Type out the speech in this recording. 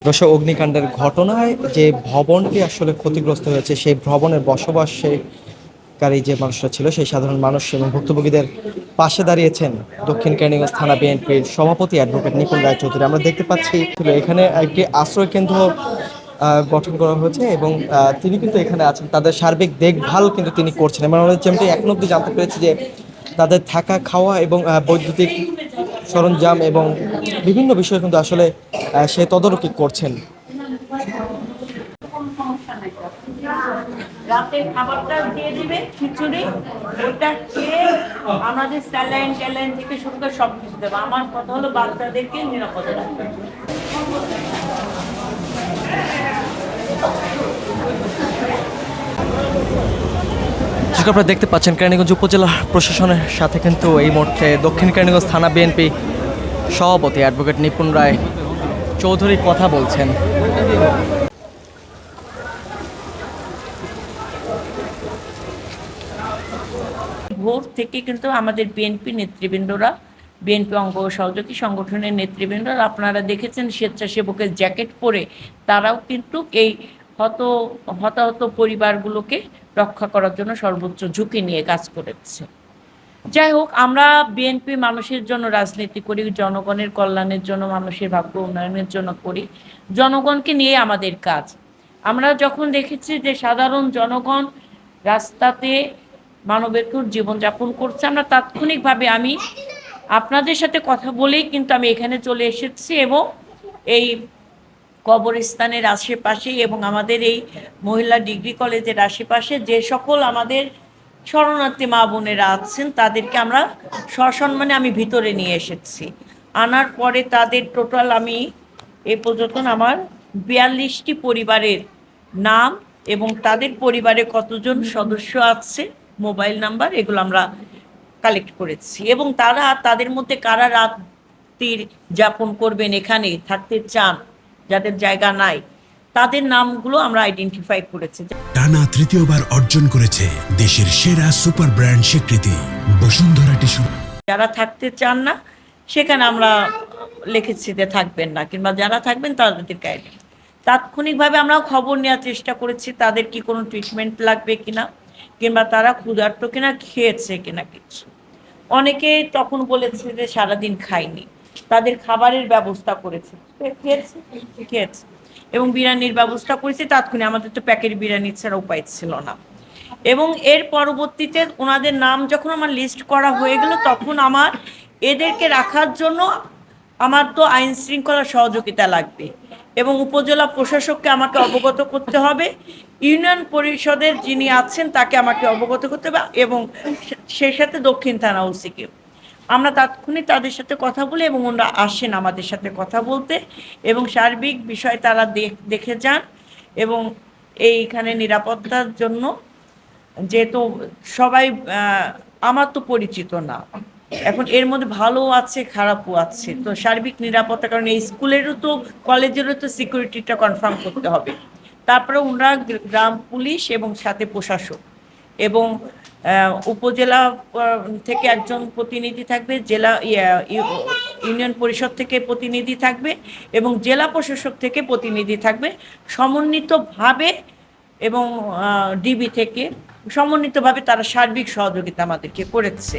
Rossouw অগ্নিকাণ্ডের ঘটনায় যে ভবনটি আসলে ক্ষতিগ্রস্ত হয়েছে সেই ভবনের বসবাসকারী যে মানুষরা ছিল সেই সাধারণ মানুষ এবং ভুক্তভোগীদের পাশে দাঁড়িয়েছেন দক্ষিণ কেরানীগঞ্জ থানা বিএনপির সভাপতি অ্যাডভোকেট নিপুণ রায়চৌধুরী। আমরা দেখতে পাচ্ছি এখানে একটি আশ্রয় কেন্দ্র গঠন করা হয়েছে এবং তিনি কিন্তু এখানে আছেন, তাদের সার্বিক দেখভাল কিন্তু তিনি করছেন এবং আমরা যেমনটি এখন অব্দি জানতে পেরেছি যে তাদের থাকা খাওয়া এবং বৈদ্যুতিক সরঞ্জাম এবং বিভিন্ন বিষয় কিন্তু আসলে সে তদারকি করছেন। রাতের খাবারটা দিয়ে দিবে খিচুড়ি, ওটা খেয়ে আমাদের স্যালাইন ট্যালাইন থেকে শুরু করে সব কিছু দেবে। আমার কথা হলো বাচ্চাদেরকে নিরাপদে রাখবে। আপনারা দেখতে পাচ্ছেন কেরানীগঞ্জ উপজেলা প্রশাসনের সাথে কিন্তু এই মুহূর্তে দক্ষিণ কেরানীগঞ্জ থানা বিএনপি সভাপতি অ্যাডভোকেট নিপুণ রায় চৌধুরী কথা বলছেন। ভোর থেকে কিন্তু আমাদের বিএনপি নেতৃবৃন্দরা, বিএনপি অঙ্গ সহযোগী সংগঠনের নেতৃবৃন্দরা, আপনারা দেখেছেন স্বেচ্ছাসেবকের জ্যাকেট পরে তারাও কিন্তু এই হতাহত পরিবারগুলোকে রক্ষা করার জন্য সর্বোচ্চ ঝুঁকি নিয়ে কাজ করেছে। যাই হোক, আমরা বিএনপি মানুষের জন্য রাজনীতি করি, জনগণের কল্যাণের জন্য, মানুষের ভাগ্য উন্নয়নের জন্য করি, জনগণকে নিয়ে আমাদের কাজ। আমরা যখন দেখেছি যে সাধারণ জনগণ রাস্তাতে মানবেতর জীবনযাপন করছে, আমরা তাৎক্ষণিকভাবে আমি আপনাদের সাথে কথা বলেই কিন্তু আমি এখানে চলে এসেছি এবং এই কবরস্থানের আশেপাশে এবং আমাদের এই মহিলা ডিগ্রি কলেজের আশেপাশে যে সকল আমাদের শরণার্থী মা বোনেরা আছেন তাদেরকে আমরা সসম্মানে আমি ভিতরে নিয়ে এসেছি। আনার পরে তাদের টোটাল আমি এ পর্যন্ত আমার 42টি পরিবারের নাম এবং তাদের পরিবারে কতজন সদস্য আছে, মোবাইল নাম্বার, এগুলো আমরা কালেক্ট করেছি এবং তারা তাদের মধ্যে কারা রাত্রির যাপন করবেন, এখানে থাকতে চান, যাদের জায়গা নাই, তাদের নামগুলো আমরা আইডেন্টিফাই করেছি। টানা তৃতীয়বার অর্জন করেছে দেশের সেরা সুপার ব্র্যান্ড স্বীকৃতি বসুন্ধরা টিস্যু। যারা থাকতে চান না সেখানে আমরা লিখেছি যে থাকবেন না, কিংবা যারা থাকবেন তাদের গাইড। তাৎক্ষণিকভাবে আমরা খবর নেওয়ার চেষ্টা করেছি তাদের কি কোনো ট্রিটমেন্ট লাগবে কিনা, কিংবা তারা ক্ষুধার্ত কিনা, খেয়েছে কিনা কিছু। অনেকে তখন বলেছে যে সারাদিন খায়নি, তাদের খাবারের ব্যবস্থা করেছে, খেয়েছে এবং বিরিয়ানির ব্যবস্থা করেছে তাৎক্ষণিক। আমাদের তো প্যাকেট বিরিয়ানি ছাড়া উপায় ছিল না। এবং এর পরবর্তীতে ওনাদের নাম যখন আমার লিস্ট করা হয়ে গেল তখন আমার এদেরকে রাখার জন্য আমার তো আইন শৃঙ্খলা সহযোগিতা লাগবে এবং উপজেলা প্রশাসককে আমাকে অবগত করতে হবে, ইউনিয়ন পরিষদের যিনি আছেন তাকে আমাকে অবগত করতে হবে এবং সেই সাথে দক্ষিণ থানা ওসিকে। আমরা তাৎক্ষণিক তাদের সাথে কথা বলি এবং ওনারা আসেন আমাদের সাথে কথা বলতে এবং সার্বিক বিষয় তারা দেখে যান এবং এইখানে নিরাপত্তার জন্য, যেহেতু সবাই আমার তো পরিচিত না, এখন এর মধ্যে ভালো আছে খারাপও আছে, তো সার্বিক নিরাপত্তার কারণে এই স্কুলেরও তো কলেজেরও তো সিকিউরিটিটা কনফার্ম করতে হবে। তারপরে ওনারা গ্রাম পুলিশ এবং সাথে প্রশাসক এবং উপজেলা থেকে একজন প্রতিনিধি থাকবে, জেলা ইউনিয়ন পরিষদ থেকে প্রতিনিধি থাকবে এবং জেলা প্রশাসক থেকে প্রতিনিধি থাকবে, সমন্বিতভাবে এবং ডিবি থেকে সমন্বিতভাবে তারা সার্বিক সহযোগিতা আমাদেরকে করেছে।